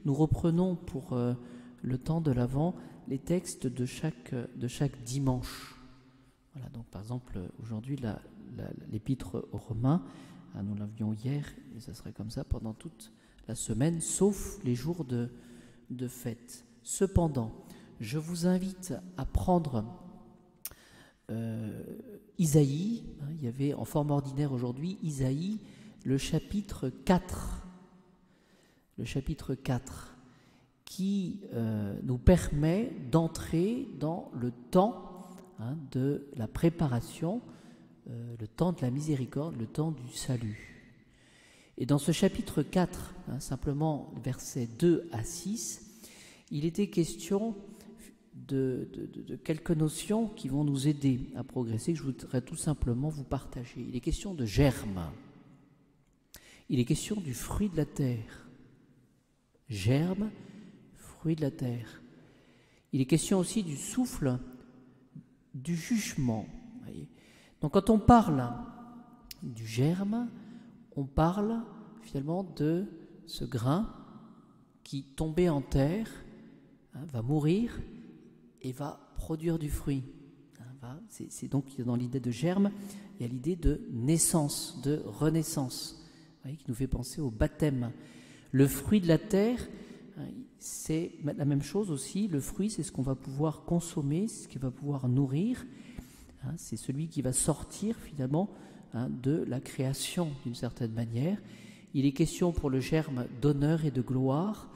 nous reprenons pour le temps de l'Avent les textes de chaque dimanche. Voilà, donc par exemple, aujourd'hui, l'épître aux Romains, nous l'avions hier, et ça serait comme ça pendant toute la semaine, sauf les jours de fête. Cependant, je vous invite à prendre Isaïe, il y avait en forme ordinaire aujourd'hui, Isaïe, le chapitre 4. Le chapitre 4, qui nous permet d'entrer dans le temps de la préparation, le temps de la miséricorde, le temps du salut. Et dans ce chapitre 4, simplement versets 2 à 6, il était question de quelques notions qui vont nous aider à progresser, que je voudrais tout simplement vous partager. Il est question de germe, il est question du fruit de la terre. Germe, fruit de la terre. Il est question aussi du souffle, du jugement. Voyez. Donc quand on parle du germe, on parle finalement de ce grain qui, tombé en terre, va mourir et va produire du fruit. C'est donc dans l'idée de germe, il y a l'idée de naissance, de renaissance, voyez, qui nous fait penser au baptême. Le fruit de la terre, c'est la même chose aussi. Le fruit, c'est ce qu'on va pouvoir consommer, c'est ce qui va pouvoir nourrir. C'est celui qui va sortir finalement de la création d'une certaine manière. Il est question pour le germe d'honneur et de gloire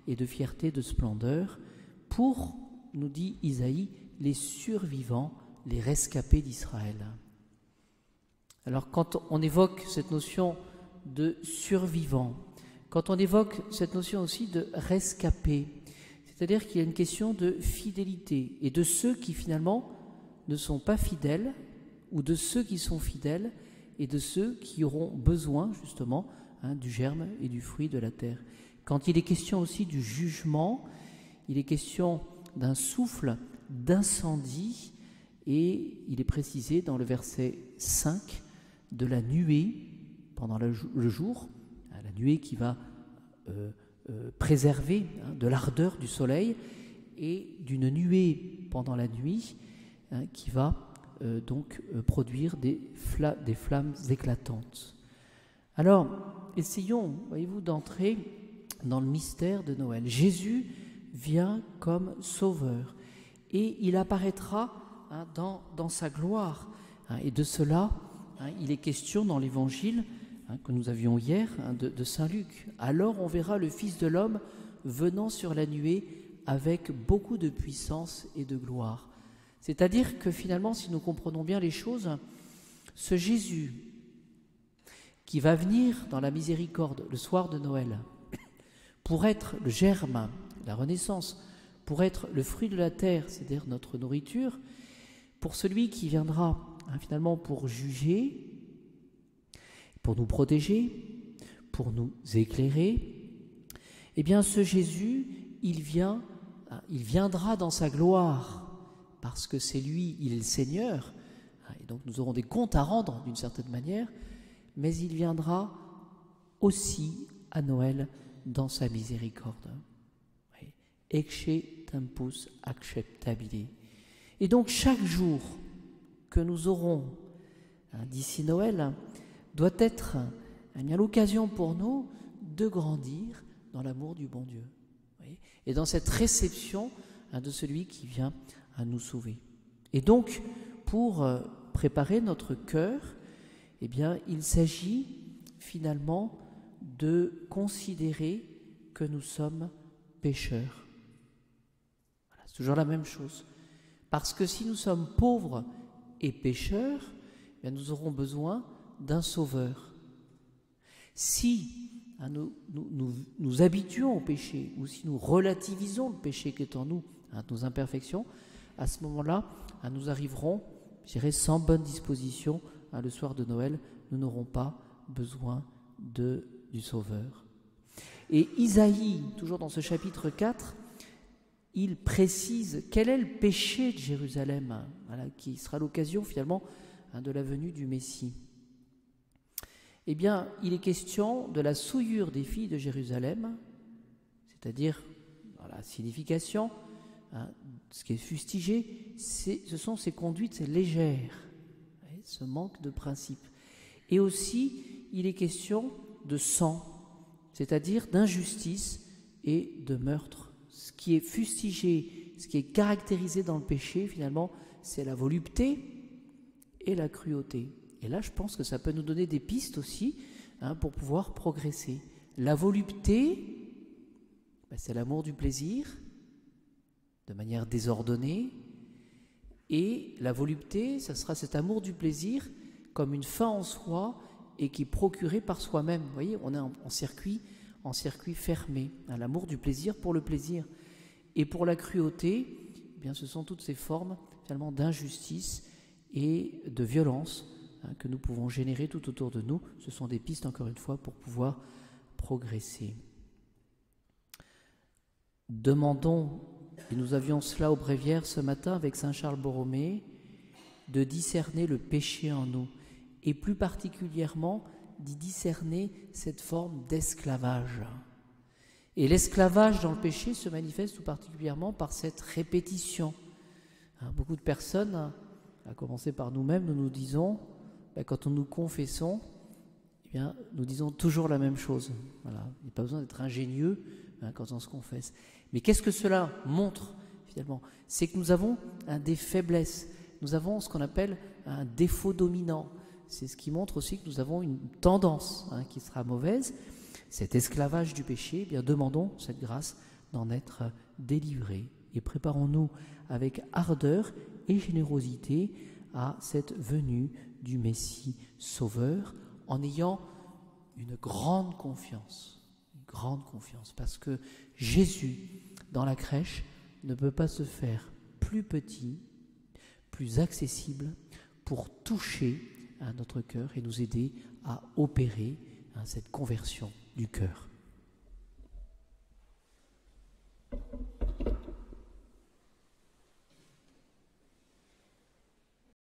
et de fierté, de splendeur, pour, nous dit Isaïe, les survivants, les rescapés d'Israël. Alors quand on évoque cette notion de survivant, quand on évoque cette notion aussi de rescapé, c'est-à-dire qu'il y a une question de fidélité et de ceux qui finalement ne sont pas fidèles ou de ceux qui sont fidèles et de ceux qui auront besoin justement du germe et du fruit de la terre. Quand il est question aussi du jugement, il est question d'un souffle d'incendie et il est précisé dans le verset 5 de la nuée pendant le jour, la nuée qui va préserver de l'ardeur du soleil et d'une nuée pendant la nuit qui va donc produire des flammes éclatantes. Alors, essayons, voyez-vous, d'entrer dans le mystère de Noël. Jésus vient comme sauveur et il apparaîtra dans sa gloire. Et de cela, il est question dans l'évangile que nous avions hier de Saint Luc. Alors on verra le Fils de l'homme venant sur la nuée avec beaucoup de puissance et de gloire. C'est-à-dire que finalement, si nous comprenons bien les choses, ce Jésus qui va venir dans la miséricorde le soir de Noël, pour être le germe, la renaissance, pour être le fruit de la terre, c'est-à-dire notre nourriture, pour celui qui viendra finalement pour juger, pour nous protéger, pour nous éclairer, eh bien ce Jésus, il viendra dans sa gloire, parce que c'est lui, il est le Seigneur, et donc nous aurons des comptes à rendre d'une certaine manière, mais il viendra aussi à Noël dans sa miséricorde. Ecce tempus acceptabile. Et donc chaque jour que nous aurons d'ici Noël doit être l'occasion pour nous de grandir dans l'amour du bon Dieu. Et dans cette réception de celui qui vient à nous sauver. Et donc, pour préparer notre cœur, eh bien, il s'agit finalement de considérer que nous sommes pécheurs. Voilà, c'est toujours la même chose. Parce que si nous sommes pauvres et pécheurs, eh bien, nous aurons besoin d'un sauveur. Si nous habituons au péché, ou si nous relativisons le péché qui est en nous, nos imperfections, à ce moment-là, nous arriverons, je dirais, sans bonne disposition, le soir de Noël, nous n'aurons pas besoin du Sauveur. Et Isaïe, toujours dans ce chapitre 4, il précise quel est le péché de Jérusalem, qui sera l'occasion finalement de la venue du Messie. Eh bien, il est question de la souillure des filles de Jérusalem, c'est-à-dire, dans la signification, ce qui est fustigé, ce sont ces conduites légères, ce manque de principe. Et aussi, il est question de sang, c'est-à-dire d'injustice et de meurtre. Ce qui est fustigé, ce qui est caractérisé dans le péché, finalement, c'est la volupté et la cruauté. Et là, je pense que ça peut nous donner des pistes aussi pour pouvoir progresser. La volupté, c'est l'amour du plaisir, de manière désordonnée, et la volupté, ça sera cet amour du plaisir comme une fin en soi et qui est procuré par soi-même. Vous voyez, on est en circuit fermé. L'amour du plaisir pour le plaisir. Et pour la cruauté, eh bien, ce sont toutes ces formes finalement d'injustice et de violence que nous pouvons générer tout autour de nous. Ce sont des pistes, encore une fois, pour pouvoir progresser. Demandons, et nous avions cela au bréviaire ce matin avec Saint Charles Borromée, de discerner le péché en nous, et plus particulièrement d'y discerner cette forme d'esclavage. Et l'esclavage dans le péché se manifeste tout particulièrement par cette répétition. Beaucoup de personnes, à commencer par nous-mêmes, nous disons, quand nous confessons, eh bien, nous disons toujours la même chose. Voilà. Il n'y a pas besoin d'être ingénieux quand on se confesse. Mais qu'est-ce que cela montre finalement? C'est que nous avons des faiblesses, nous avons ce qu'on appelle un défaut dominant. C'est ce qui montre aussi que nous avons une tendance qui sera mauvaise. Cet esclavage du péché, eh bien demandons cette grâce d'en être délivrés et préparons-nous avec ardeur et générosité à cette venue du Messie Sauveur en ayant une grande confiance, parce que Jésus, dans la crèche, ne peut pas se faire plus petit, plus accessible pour toucher à notre cœur et nous aider à opérer cette conversion du cœur.